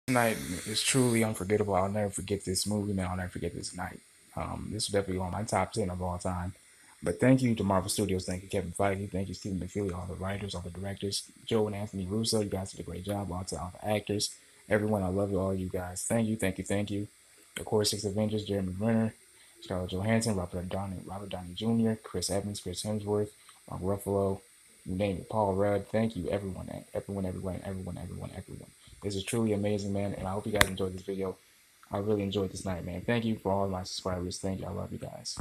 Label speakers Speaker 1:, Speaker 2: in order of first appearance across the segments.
Speaker 1: Night is truly unforgettable. I'll never forget this movie, man. I'll never forget this night. This is definitely on my top 10 of all time. But thank you to Marvel Studios. Thank you, Kevin Feige. Thank you, Stephen McFeely, all the writers, all the directors, Joe and Anthony Russo. You guys did a great job. All the actors, everyone. I love you, all you guys. Thank you, thank you, thank you. Of course, Six Avengers, Jeremy Renner, Scarlett Johansson, Robert Downey Jr., Chris Evans, Chris Hemsworth, Mark Ruffalo, you name it, Paul Rudd. Thank you, everyone, everyone. This is truly amazing, man, and I hope you guys enjoyed this video. I really enjoyed this night, man. Thank you for all my subscribers. Thank you. I love you guys.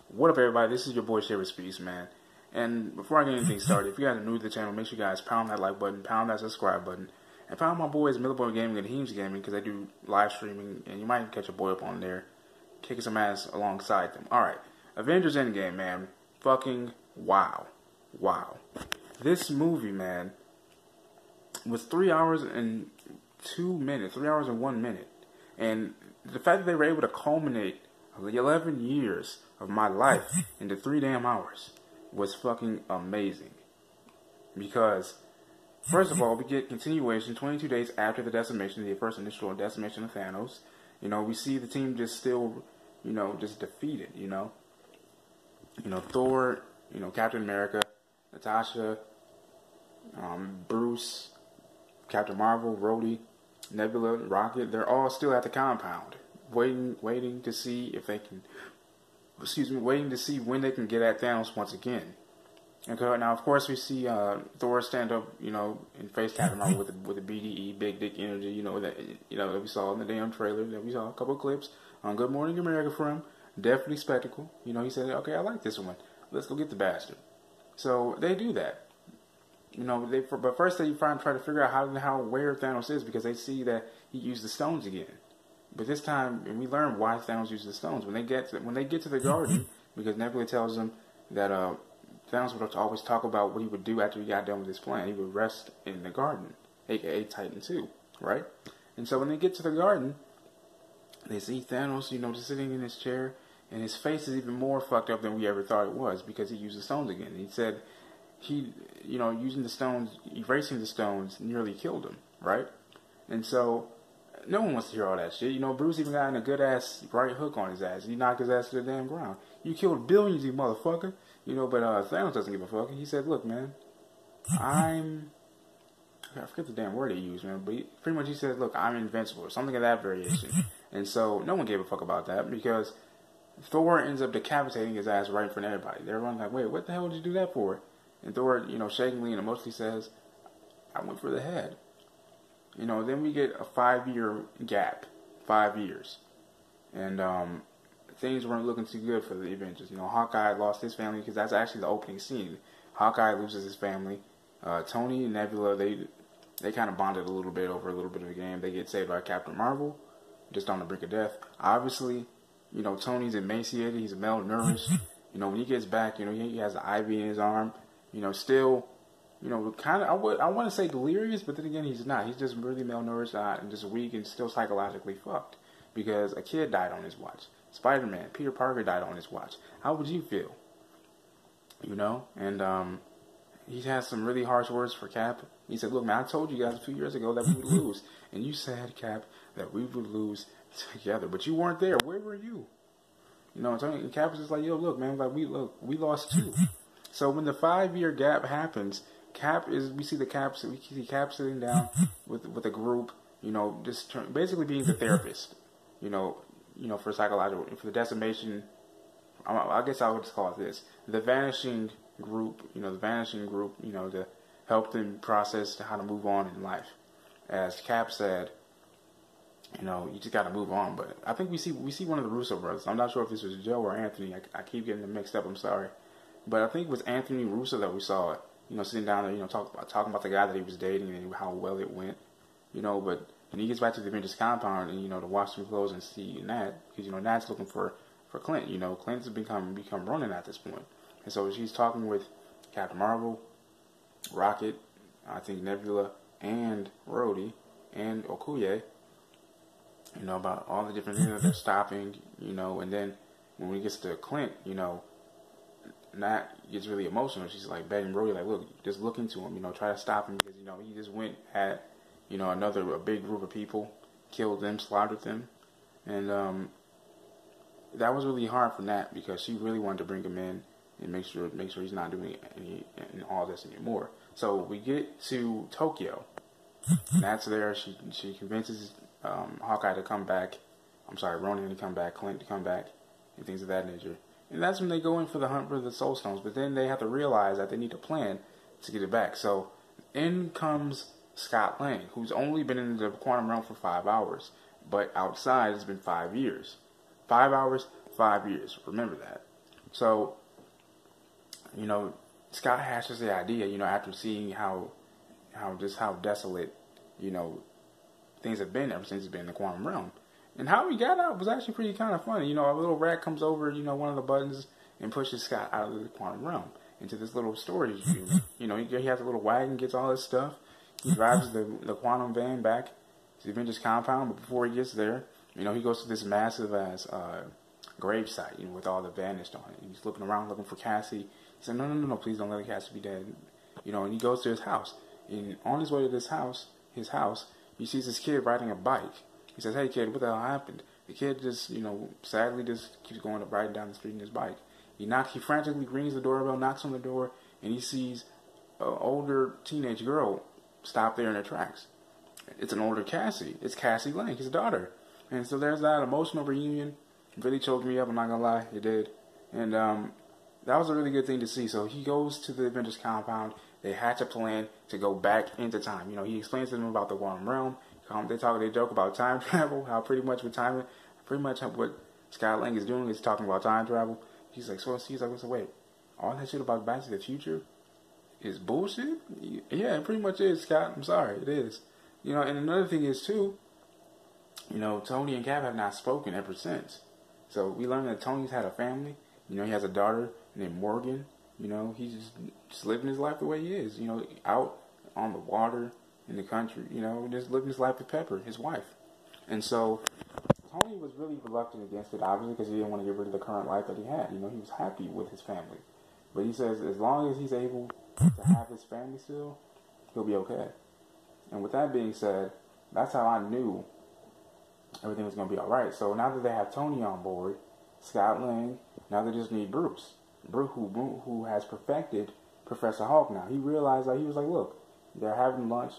Speaker 2: What up, everybody? This is your boy Shiver Speaks, man. And before I get anything started, if you guys are new to the channel, make sure you guys pound that like button, pound that subscribe button, and pound my boys Millaboy Gaming and Heemz Gaming, because they do live streaming, and you might catch a boy up on there kicking some ass alongside them. Alright, Avengers Endgame, man. Fucking wow. Wow. This movie, man, was 3 hours and 2 minutes, 3 hours and 1 minute. And the fact that they were able to culminate the 11 years of my life into 3 damn hours was fucking amazing. Because, first of all, we get continuation 22 days after the decimation, the first initial decimation of Thanos. You know, we see the team just still, you know, just defeated, you know. You know, Thor, you know, Captain America, Natasha, Bruce, Captain Marvel, Rhodey, Nebula, Rocket, they're all still at the compound, waiting to see if they can, waiting to see when they can get at Thanos once again. Okay, now of course we see Thor stand up, you know, and face Captain Marvel with a BDE, big dick energy, you know, that we saw in the damn trailer, that we saw a couple of clips on Good Morning America from. Definitely spectacle. You know, he said, okay, I like this one. Let's go get the bastard. So they do that. You know, but first they try to figure out where Thanos is, because they see that he used the stones again. But this time, and we learn why Thanos used the stones when they get to the garden, because Nebula tells them that Thanos would always talk about what he would do after he got done with his plan. He would rest in the garden, aka Titan 2, right? And so when they get to the garden, they see Thanos, you know, just sitting in his chair, and his face is even more fucked up than we ever thought it was, because he used the stones again. He said you know, using the stones, erasing the stones, nearly killed him, right? And so, no one wants to hear all that shit. You know, Bruce even got in a good-ass right hook on his ass. He knocked his ass to the damn ground. You killed billions, you motherfucker. You know, but Thanos doesn't give a fuck. He said, look, man, I forget the damn word he used, man, but pretty much he said, look, I'm invincible, or something of that variation. And so, no one gave a fuck about that, because Thor ends up decapitating his ass right in front of everybody. Everyone's like, wait, what the hell did you do that for? And Thor, you know, shakingly and emotionally says, I went for the head. You know, then we get a 5-year gap. 5 years. And things weren't looking too good for the Avengers. You know, Hawkeye lost his family, because that's actually the opening scene. Hawkeye loses his family. Tony and Nebula, they kind of bonded a little bit over a little bit of the game. They get saved by Captain Marvel, just on the brink of death. Obviously, you know, Tony's emaciated. He's malnourished. You know, when he gets back, you know, he has an IV in his arm. You know, still, you know, kind of, I want to say delirious, but then again, he's not. He's just really malnourished and just weak and still psychologically fucked, because a kid died on his watch. Spider-Man, Peter Parker died on his watch. How would you feel? You know, and he has some really harsh words for Cap. He said, look, man, I told you guys a few years ago that we would lose, and you said, Cap, that we would lose together, but you weren't there. Where were you? You know, and Cap was just like, yo, look, man, like we lost too. So when the 5-year gap happens, we see Cap sitting down with a group, you know, just basically being the therapist, you know, for the decimation. I guess I would just call it this: the vanishing group, you know, to help them process how to move on in life. As Cap said, you know, you just got to move on. But I think we see one of the Russo brothers. I'm not sure if this was Joe or Anthony. I keep getting them mixed up. I'm sorry. But I think it was Anthony Russo that we saw, you know, sitting down there, you know, talking about the guy that he was dating and how well it went, you know. But when he gets back to the Avengers compound and, you know, to wash some clothes and see Nat, because, you know, Nat's looking for Clint. You know, Clint's become running at this point. And so she's talking with Captain Marvel, Rocket, I think Nebula, and Rhodey, and Okoye, you know, about all the different things that they're stopping, you know. And then when we get to Clint, you know, Nat gets really emotional. She's like begging Brody, like, look, just look into him, try to stop him because, he just went at, a big group of people, killed them, slaughtered them. And that was really hard for Nat because she really wanted to bring him in and make sure he's not doing all this anymore. So we get to Tokyo. Nat's there. She convinces Hawkeye to come back. I'm sorry, Ronan to come back, Clint to come back, and things of that nature. And that's when they go in for the hunt for the Soul Stones. But then they have to realize that they need a plan to get it back. So in comes Scott Lang, who's only been in the quantum realm for 5 hours. But outside, it's been 5 years. 5 hours, 5 years. Remember that. So, Scott hashes the idea, after seeing how desolate, things have been ever since he's been in the quantum realm. And how he got out was actually pretty kind of funny. A little rat comes over, one of the buttons and pushes Scott out of the quantum realm into this little storage unit. He has a little wagon, gets all his stuff. He drives the quantum van back to the Avengers compound, but before he gets there, he goes to this massive ass grave site, with all the vanished on it. And he's looking around looking for Cassie. He said, no, please don't let Cassie be dead. And he goes to his house. And on his way to his house, he sees this kid riding a bike. He says, hey kid, what the hell happened? The kid just, sadly just keeps going riding down the street in his bike. He frantically rings the doorbell, knocks on the door, and he sees an older teenage girl stop there in her tracks. It's an older Cassie. It's Cassie Lang, his daughter. And so there's that emotional reunion. It really choked me up, I'm not gonna lie, it did. And that was a really good thing to see. So he goes to the Avengers compound. They hatch a plan to go back into time. He explains to them about the quantum realm. They joke about time travel, how pretty much what Scott Lang is doing is talking about time travel. He's like, so wait, all that shit about Back to the Future is bullshit? Yeah, it pretty much is, Scott. I'm sorry, it is. And another thing is too, Tony and Cap have not spoken ever since. So we learned that Tony's had a family. He has a daughter named Morgan. He's just living his life the way he is. Out on the water, in the country, just living his life with Pepper, his wife. And so Tony was really reluctant against it, obviously, because he didn't want to get rid of the current life that he had. He was happy with his family. But he says as long as he's able to have his family still, he'll be okay. And with that being said, that's how I knew everything was going to be all right. So now that they have Tony on board, Scott Lang, now they just need Bruce. Bruce, who has perfected Professor Hulk now. He realized, he was like, look, they're having lunch.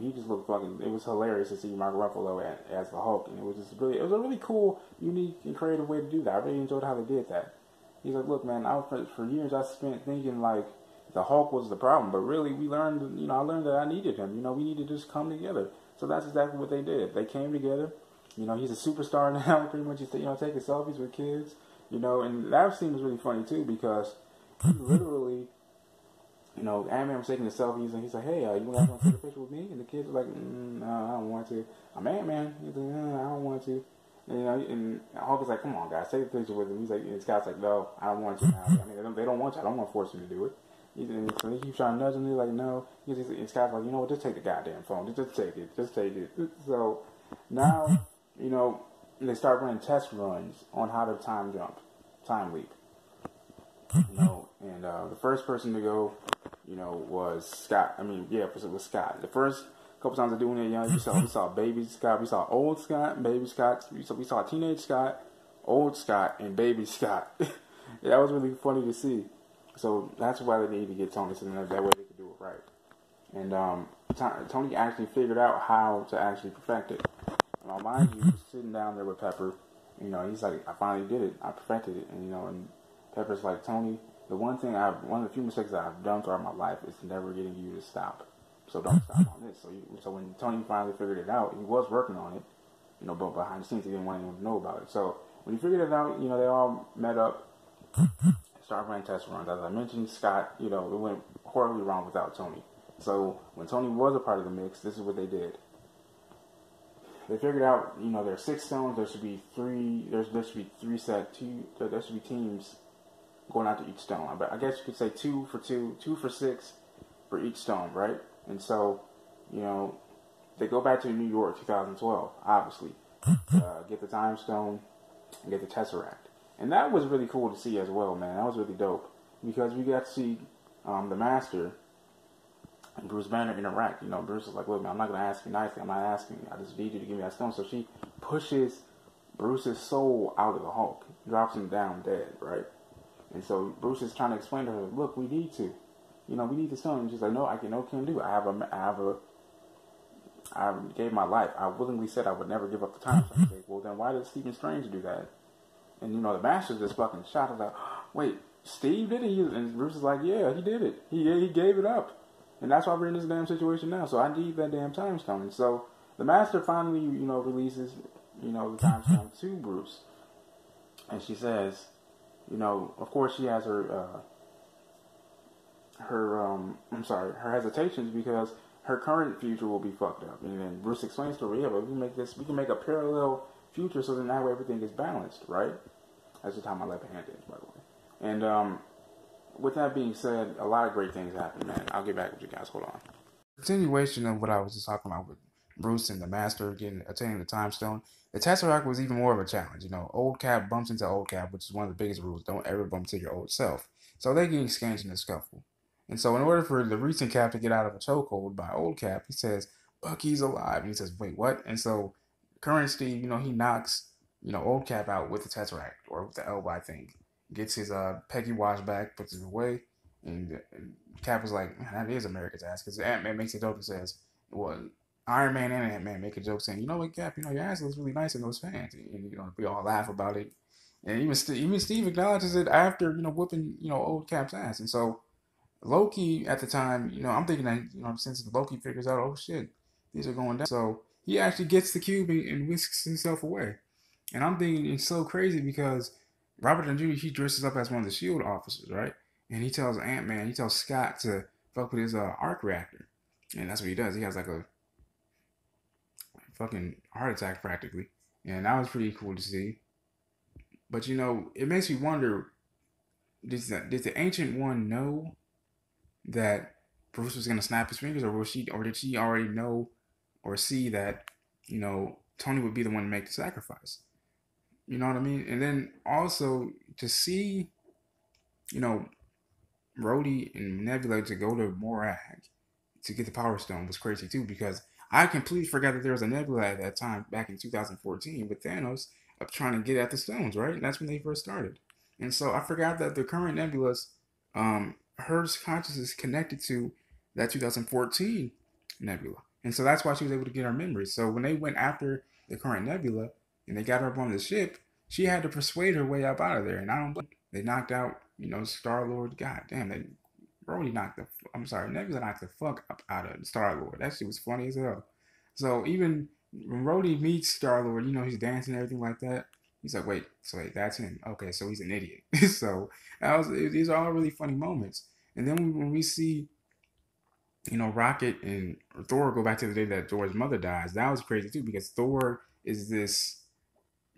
Speaker 2: He just looked fucking. It was hilarious to see Mark Ruffalo as the Hulk, and it was a really cool, unique, and creative way to do that. I really enjoyed how they did that. He's like, look, man, for years I spent thinking like the Hulk was the problem, but really we learned, I learned that I needed him. We needed to just come together. So that's exactly what they did. They came together. He's a superstar now. Pretty much, taking selfies with kids. And that scene was really funny too because he literally. Ant-Man was taking the selfies, and he's like, hey, you guys want to take a picture with me? And the kids were like, no, I don't want to. I'm Ant-Man. He's like, no, I don't want to. And Hulk was like, come on, guys, take a picture with him. He's like, and Scott's like, no, I don't want to now. They don't want you. I don't want to force you to do it. So he keeps trying to nudge him. He's like, no. And Scott's like, what, just take the goddamn phone. Just take it. Just take it. So now, they start running test runs on how to time leap. And the first person to go, was Scott. It was Scott. The first couple times of doing it, we saw baby Scott, we saw old Scott, baby Scott, we saw teenage Scott, old Scott, and baby Scott. That was really funny to see. So that's why they needed to get Tony, so that way they could do it right. And Tony actually figured out how to actually perfect it. Now, mind you, he was sitting down there with Pepper. He's like, I finally did it. I perfected it. And Pepper's like, Tony, one of the few mistakes that I've done throughout my life is never getting you to stop. So don't stop on this. So when Tony finally figured it out, he was working on it, but behind the scenes he didn't want anyone to know about it. So when he figured it out, they all met up, started running test runs. As I mentioned, Scott, it went horribly wrong without Tony. So when Tony was a part of the mix, this is what they did. They figured out, there are 6 stones. There should be 3. There should be 3 set. There should be teams going after each stone. But I guess you could say 2 for 2, 2 for 6 for each stone, right? And so, they go back to New York, 2012, obviously, get the time stone and get the Tesseract. And that was really cool to see as well, man. That was really dope. because we got to see the Master and Bruce Banner interact. You know, Bruce is like, look, man, I'm not going to ask you nicely. I'm not asking you. I just need you to give me that stone. So she pushes Bruce's soul out of the Hulk, drops him down dead, right? And so Bruce is trying to explain to her, look, we need to. You know, we need the stone. And she's like, no, I can't do it. I gave my life. I willingly said I would never give up the time. So like, well, then why did Stephen Strange do that? And, you know, the Master's just fucking shot. I was like, wait, Steve did it? And Bruce is like, yeah, he did it. He gave it up. And that's why we're in this damn situation now. So I need that damn time stone. So the Master finally, you know, releases, you know, the time stone to Bruce. And she says, you know, of course she has her hesitations because her current future will be fucked up. And then Bruce explains to her, yeah, but we can make a parallel future so then that way everything is balanced, right? That's just how my left hand is, by the way. And with that being said, a lot of great things happen, man. I'll get back with you guys. Hold on.
Speaker 1: Continuation of what I was just talking about with Bruce and the Master attaining the Time Stone. The Tesseract was even more of a challenge. You know, old Cap bumps into old Cap, which is one of the biggest rules. Don't ever bump into your old self. So they get exchanged in a scuffle. And so in order for the recent Cap to get out of a chokehold by old Cap, he says, Bucky's alive. And he says, wait, what? And so current Steve, you know, he knocks, you know, old Cap out with the Tesseract or with the elbow, I think. Gets his Peggy watch back, puts it away. And Cap was like, man, that is America's ass. Because Ant-Man makes a joke and says, well, Iron Man and Ant-Man make a joke saying, you know what, Cap, you know, your ass looks really nice in those fans. And you know, we all laugh about it. And even Steve acknowledges it after, you know, whooping, you know, old Cap's ass. And so Loki at the time, you know, I'm thinking that, you know, since Loki figures out, oh shit, these are going down. So he actually gets the cube and whisks himself away. And I'm thinking it's so crazy because Robert Downey Jr., he dresses up as one of the SHIELD officers, right? And he tells Ant-Man, he tells Scott to fuck with his arc reactor. And that's what he does. He has like a fucking heart attack practically. And that was pretty cool to see. But you know, it makes me wonder, did the Ancient One know that Bruce was gonna snap his fingers, or did she already know or see that, you know, Tony would be the one to make the sacrifice? You know what I mean? And then also to see, you know, Rhodey and Nebula to go to Morag to get the Power Stone was crazy too, because I completely forgot that there was a Nebula at that time back in 2014 with Thanos of trying to get at the stones, right? And that's when they first started. And so I forgot that the current Nebula's her consciousness is connected to that 2014 Nebula. And so that's why she was able to get her memories. So when they went after the current Nebula and they got her up on the ship, she had to persuade her way up out of there. And I don't blame. They knocked out, you know, Star Lord. God damn, they Brody knocked the. I'm sorry, Nebula knocked the fuck up out of Star Lord. That shit was funny as hell. So even when Rhodey meets Star Lord, you know, he's dancing and everything like that. He's like, wait, that's him. Okay, so he's an idiot. So these are all really funny moments. And then when we see, you know, Rocket and Thor go back to the day that Thor's mother dies, that was crazy too, because Thor is this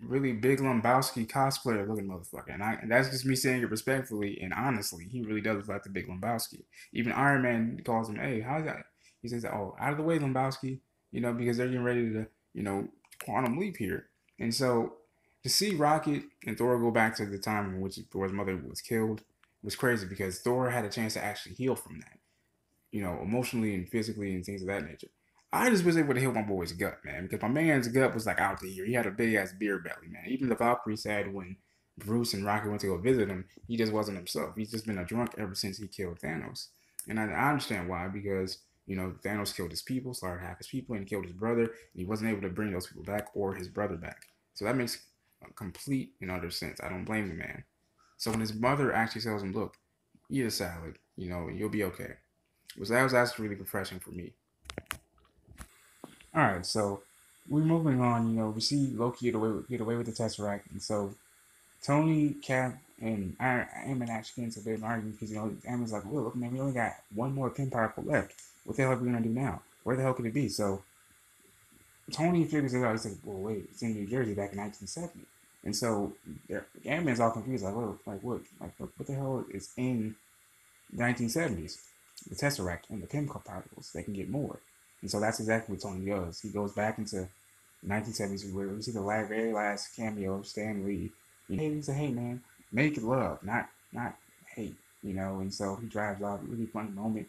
Speaker 1: really big Lebowski cosplayer looking motherfucker. And that's just me saying it respectfully and honestly. He really does look like the big Lebowski. Even Iron Man calls him, hey, how's that? He says, oh, out of the way, Lebowski. You know, because they're getting ready to, you know, quantum leap here. And so to see Rocket and Thor go back to the time in which Thor's mother was killed was crazy, because Thor had a chance to actually heal from that, you know, emotionally and physically and things of that nature. I just was able to heal my boy's gut, man, because my man's gut was like out to here. He had a big ass beer belly, man. Even the Valkyrie said when Bruce and Rocket went to go visit him, he just wasn't himself. He's just been a drunk ever since he killed Thanos. And I understand why, because, you know, Thanos killed his people, slaughtered half his people, and he killed his brother, and he wasn't able to bring those people back or his brother back. So that makes a complete and utter sense. I don't blame the man. So when his mother actually tells him, look, eat a salad, you know, you'll be okay. That was actually really refreshing for me. All right, so we're moving on. You know, we see Loki get away with the Tesseract, and so Tony, Cap, and Ant-Man actually get into a bit of an argument because, you know, Ant-Man's like, look, man, we only got one more pin particle left. What the hell are we gonna do now? Where the hell could it be? So Tony figures it out. He's like, well, wait, it's in New Jersey back in 1970. And so Ant-Man's all confused, like, what the hell is in the 1970s? The Tesseract and the pin particles. They can get more. And so that's exactly what Tony does. He goes back into 1970s where we see the very last cameo of Stan Lee. He said, hey man, make love, not hate. and so he drives off. Really funny moment.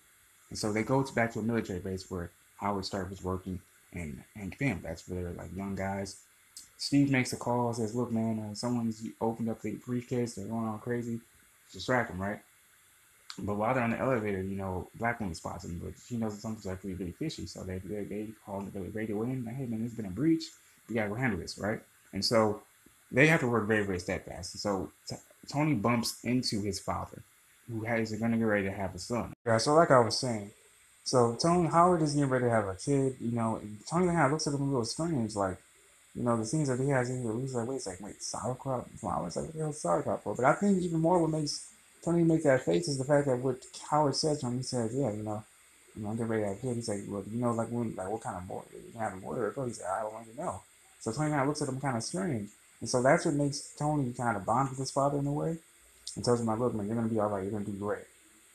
Speaker 1: And so they go back to a military base where Howard Stark was working, and bam, that's where they're like young guys. Steve makes a call, says, "Look, man, someone's opened up the briefcase. They're going all crazy. Distract them, right?" But while they're on the elevator, Black Woman spots them, but she knows that something's like really fishy. So they call the radio in, like, "Hey, man, there's been a breach. We gotta go handle this, right?" And so they have to work very, very steadfast. And so Tony bumps into his father, who is going to get ready to have a son. Yeah, so like I was saying, so Tony Howard is getting ready to have a kid, and Tony kind of looks at him a little strange, like, the scenes that he has in here, he's like, wait, sauerkraut flowers? Like, what the hell is sauerkraut for? But I think even more what makes Tony make that face is the fact that what Howard says to him, he says, yeah, I'm getting ready to have a kid. He's like, well, like, what kind of boy? You can have a boy or a girl? He said, I don't want to know. So Tony kind of looks at him kind of strange. And so that's what makes Tony kind of bond with his father in a way, and tells him, like, look, man, you're going to be all right. You're going to do great.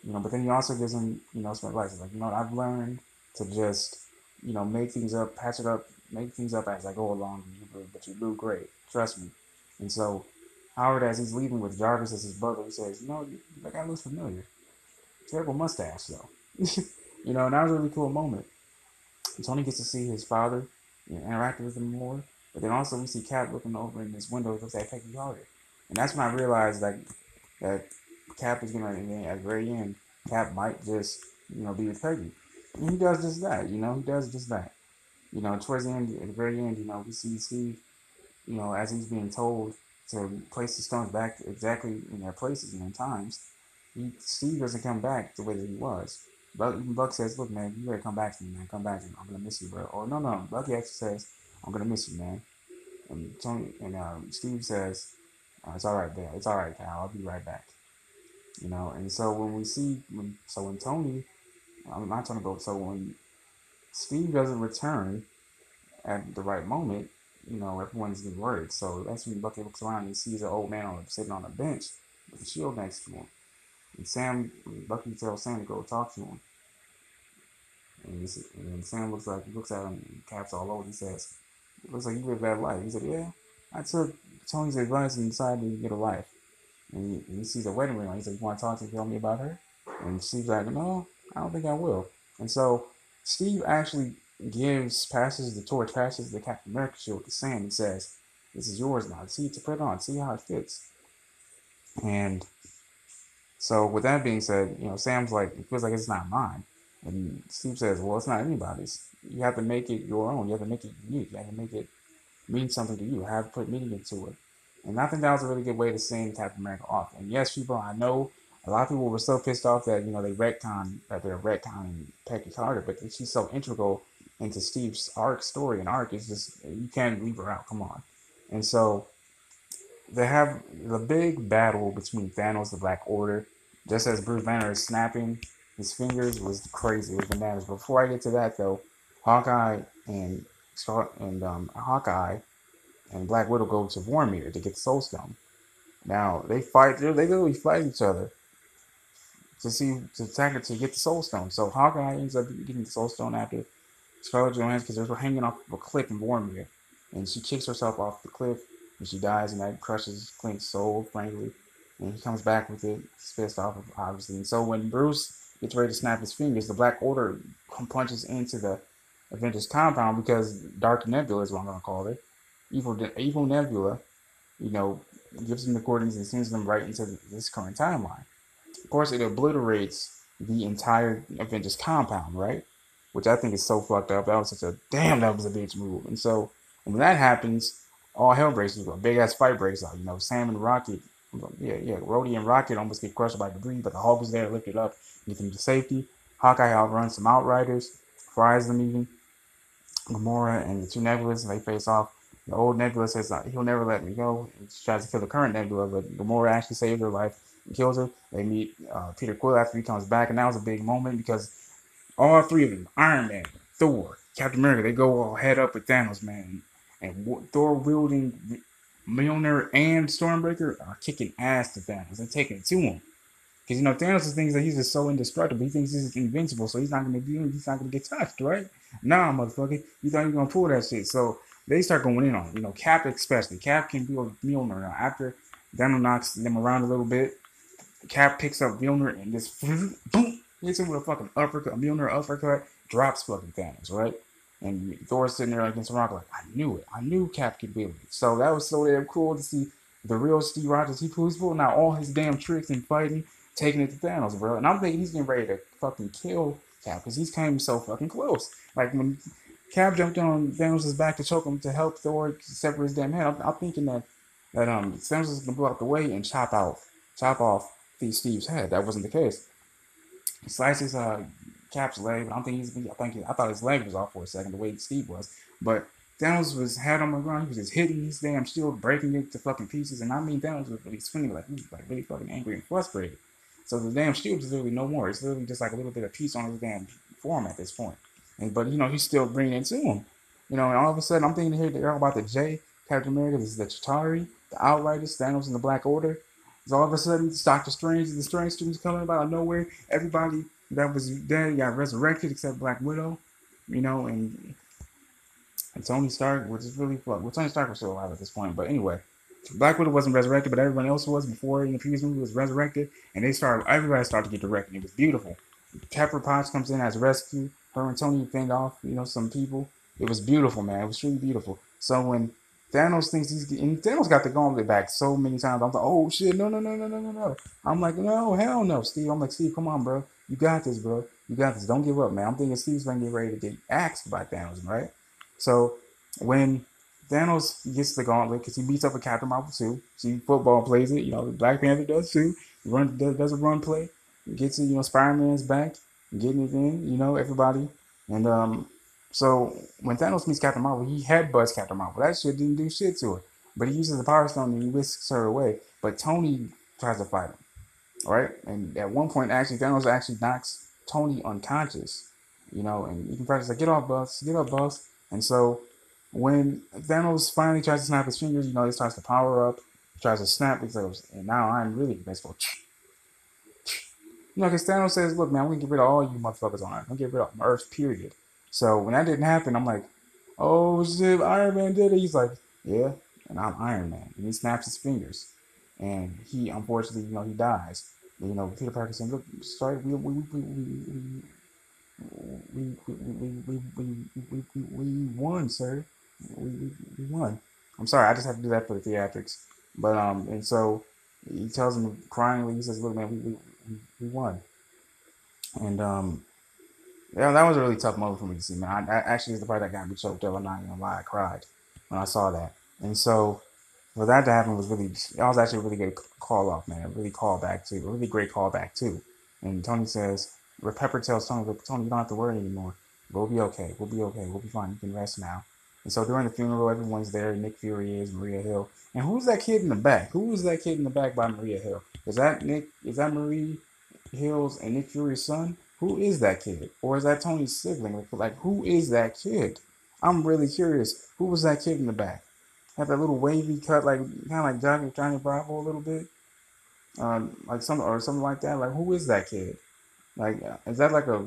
Speaker 1: But then he also gives him, some advice. He's like, I've learned to just, make things up, patch it up, make things up as I go along, but you do great. Trust me. And so Howard, as he's leaving with Jarvis as his brother, he says, that guy looks familiar. Terrible mustache, though. And that was a really cool moment. And Tony gets to see his father, interact with him more. But then also we see Cap looking over in this window. He looks at Peggy Carter. And that's when I realized that Cap is going to, at the very end, Cap might just, be with Peggy. And he does just that, he does just that. Towards the end, at the very end, we see Steve, as he's being told to place the stones back exactly in their places and in times, Steve doesn't come back the way that he was. Buck says, look, man, you better come back to me, man. Come back to me. I'm going to miss you, bro. Or no. Bucky actually says, I'm going to miss you, man. And Steve says, it's all right, Dad. It's all right, Cal. I'll be right back. And so when Tony, I'm not talking about, so when Steve doesn't return at the right moment, everyone's getting worried. So that's when Bucky looks around and he sees an old man sitting on a bench with a shield next to him. And Bucky tells Sam to go talk to him. And then Sam looks at him and Cap's all over. He says, it looks like you live that life. He said, yeah, I took Tony's advice and decided to get a life. And he sees a wedding ring on. He's like, you want to talk to me, tell me about her? And Steve's like, no, I don't think I will. And so Steve actually passes the Captain America shield to Sam and says, this is yours now. See to put it on. See how it fits. And so with that being said, Sam's like, it feels like it's not mine. And Steve says, well, it's not anybody's. You have to make it your own. You have to make it unique. You have to make it mean something to you. Have to put meaning into it. And I think that was a really good way to send Captain America off. And yes, people, I know a lot of people were so pissed off that, they're retconning Peggy Carter, but she's so integral into Steve's story and arc. It's just, you can't leave her out. Come on. And so they have the big battle between Thanos, the Black Order, just as Bruce Banner is snapping his fingers, was crazy. It was bananas. Before I get to that, though, Hawkeye and Black Widow go to Vormir to get the Soul Stone. Now they fight. They literally fight each other to get the Soul Stone. So Hawkeye ends up getting the Soul Stone after Scarlett Johansson, because they're hanging off of a cliff in Vormir, and she kicks herself off the cliff and she dies, and that crushes Clint's soul, frankly. And he comes back with it. He's pissed off, obviously. And so when Bruce gets ready to snap his fingers, the Black Order punches into the Avengers compound, because Dark Nebula is what I'm going to call it. Evil Nebula, gives them the coordinates and sends them right into this current timeline. Of course, it obliterates the entire Avengers compound, right? Which I think is so fucked up. That was a bitch move. And so when that happens, all hell breaks loose. A big ass fight breaks out. Sam and Rocket, Rhodey and Rocket almost get crushed by debris, but the Hulk is there to lift it up and get them to safety. Hawkeye outruns some Outriders, fries them even. Gamora and the two Nebulas, they face off. The old Nebula says, he'll never let me go. And she tries to kill the current Nebula, but Gamora actually saves her life and kills her. They meet Peter Quill after he comes back, and that was a big moment because all three of them, Iron Man, Thor, Captain America, they go all head up with Thanos, man. And Thor wielding Mjolnir and Stormbreaker are kicking ass to Thanos. They're taking it to him. Because, Thanos thinks that he's just so indestructible. He thinks he's invincible, so he's not going to get touched, right? Nah, motherfucker. You thought you were going to pull that shit. So they start going in on it. Cap especially. Cap can wield Mjolnir now. After Thanos knocks them around a little bit, Cap picks up Mjolnir and just boom, hits him with a fucking uppercut, a Mjolnir uppercut, drops fucking Thanos, right? And Thor's sitting there against the rock like, I knew it. I knew Cap could build it. So that was so damn cool to see the real Steve Rogers. He's pulling out all his damn tricks and fighting, taking it to Thanos, bro. And I'm thinking he's getting ready to fucking kill Cap because he's came so fucking close. Like when Cap jumped on Thanos' back to choke him to help Thor separate his damn head, I'm thinking that Thanos was gonna go out the way and chop off Steve's head. That wasn't the case. He slices Cap's leg. I thought his leg was off for a second, the way Steve was. But Thanos was head on the ground. He was just hitting his damn shield, breaking it to fucking pieces. And I mean, Thanos was really swinging like he was like really fucking angry and frustrated. So the damn shield is literally no more. It's literally just like a little bit of piece on his damn form at this point. But he's still bringing it to him. And all of a sudden I'm thinking here they're all about the J, Captain America. This is the Chitauri, the Outriders, Thanos, and the Black Order. So all of a sudden, Doctor Strange, the Strange students coming out of nowhere. Everybody that was dead got resurrected except Black Widow, and Tony Stark, which is really fun. Well, Tony Stark was still alive at this point, but anyway, Black Widow wasn't resurrected, but everyone else was before in the previous movie was resurrected, and everybody started to get directed. It was beautiful. Pepper Potts comes in as rescue. Her and Tony fend off, some people. It was beautiful, man. It was truly beautiful. So when Thanos thinks Thanos got the gauntlet back so many times. I'm like, oh shit, no, no, no, no, no, no, no. I'm like, no, hell no, Steve. I'm like, Steve, come on, bro. You got this, bro. You got this. Don't give up, man. I'm thinking Steve's gonna get ready to get axed by Thanos, right? So when Thanos gets the gauntlet, because he meets up with Captain Marvel too. See, football plays it. Black Panther does too. Does a run play. Gets it. Spider-Man's back, getting it in. Everybody. And so when Thanos meets Captain Marvel, he headbutts Captain Marvel. That shit didn't do shit to her. But he uses the Power Stone and he whisks her away. But Tony tries to fight him. Right? And at one point, Thanos actually knocks Tony unconscious. And you can practice like, get off, boss. Get up, boss. And so when Thanos finally tries to snap his fingers, he starts to power up. Tries to snap. And now I'm really invincible. Because Thanos says, look, man, I'm going to get rid of all you motherfuckers on Earth. I'm going to get rid of Earth, period. So when that didn't happen, I'm like, oh shit, Iron Man did it. He's like, yeah, and I'm Iron Man. And he snaps his fingers. And he, unfortunately, he dies. Peter Parker saying, look, sorry, we won, sir. We won. I'm sorry, I just have to do that for the theatrics. But, and so he tells him cryingly, he says, look, man, we won. And, yeah, that was a really tough moment for me to see, man. I actually is the part that got me choked up. I'm not gonna lie, I cried when I saw that. And so for that to happen that was actually a really good call off, man. A really great callback too. And Tony says, Pepper tells Tony, look, Tony, you don't have to worry anymore. We'll be okay. We'll be okay. We'll be fine. You can rest now. And so during the funeral, everyone's there. Nick Fury is, Maria Hill. And who's that kid in the back? Who is that kid in the back by Maria Hill? Is that Marie Hill's and Nick Fury's son? Who is that kid? Or is that Tony's sibling? Like, who is that kid? I'm really curious. Who was that kid in the back? Had that little wavy cut, like kind of like Johnny Bravo a little bit, like something like that. Like, who is that kid? Like, is that like a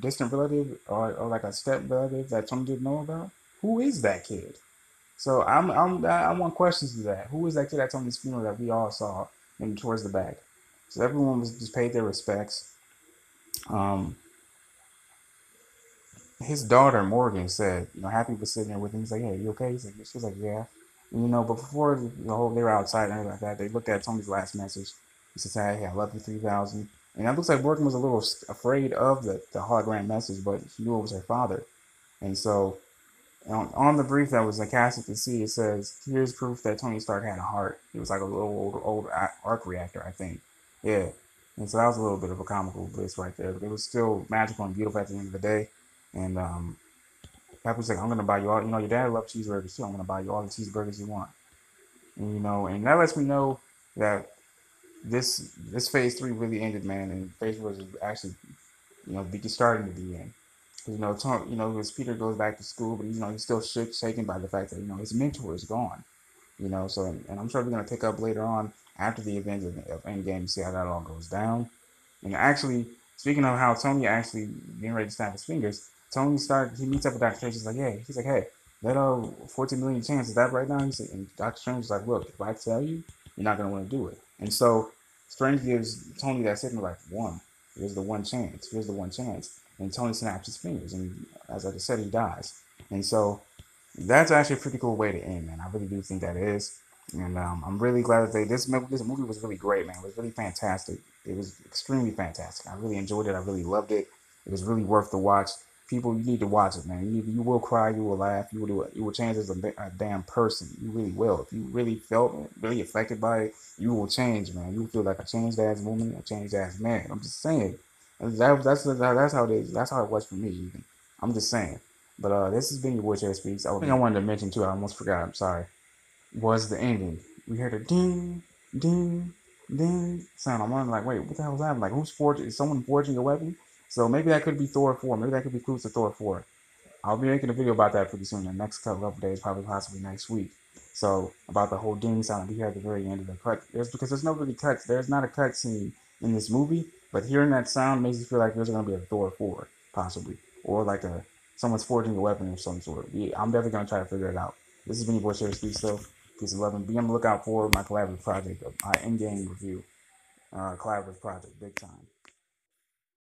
Speaker 1: distant relative or like a step relative that Tony didn't know about? Who is that kid? So I want questions to that. Who is that kid at Tony's funeral that we all saw and towards the back? So everyone was just paid their respects. His daughter Morgan said, Happy was sitting there with him. He's like, "Hey, you okay?" She was like, "Yeah." And, but before they were outside and everything like that, they looked at Tony's last message. He said, "Hey, I love you 3000." And it looks like Morgan was a little afraid of the hologram message, but he knew it was her father. And so on the brief that was casted to see, it says, "Here's proof that Tony Stark had a heart." It was like a little old arc reactor, I think. Yeah. And so that was a little bit of a comical bliss right there. But it was still magical and beautiful at the end of the day. And Pepper's like, I'm gonna buy you all. Your dad loves cheeseburgers too. I'm gonna buy you all the cheeseburgers you want. And and that lets me know that this phase 3 really ended, man. And phase 4 is actually starting to be in. Because Peter goes back to school, but he's still shaken by the fact that his mentor is gone. So and I'm sure we're gonna pick up later on after the events of Endgame to see how that all goes down. And actually, speaking of how Tony actually getting ready to snap his fingers, he meets up with Dr. Strange. He's like, hey, that 14 million chance, is that right now? And Dr. Strange is like, look, if I tell you, you're not gonna want to do it. And so Strange gives Tony that signal like one. Here's the one chance. Here's the one chance. And Tony snaps his fingers, and as I just said, he dies. And so that's actually a pretty cool way to end, man. I really do think that is, and I'm really glad that this movie was really great, man. It was really fantastic. It was extremely fantastic. I really enjoyed it. I really loved it. It was really worth the watch. People, you need to watch it, man. You will cry, you will laugh, you will change as a damn person. You really will. If you really felt really affected by it, you will change, man. You will feel like a changed ass woman, a changed ass man. I'm just saying. That's how it is. That's how it was for me. Even I'm just saying. But this has been your boy Cherry Speaks. I think I wanted to mention too. I almost forgot. I'm sorry. Was the ending? We heard a ding, ding, ding sound. I'm wondering like, wait, what the hell is that? Like, who's forging? Is someone forging a weapon? So maybe that could be Thor 4. Maybe that could be clues to Thor 4. I'll be making a video about that pretty soon. In the next couple of days, probably possibly next week. So about the whole ding sound we hear at the very end of the cut. Because there's no really cuts. There's not a cut scene in this movie, but hearing that sound makes you feel like there's gonna be a Thor 4 possibly, or like a someone's forging a weapon of some sort. I'm definitely gonna try to figure it out. This has been your boy Sherry Speaks. So peace and love, and be on the lookout for my collaborative project, my Endgame review, collaborative project, big time.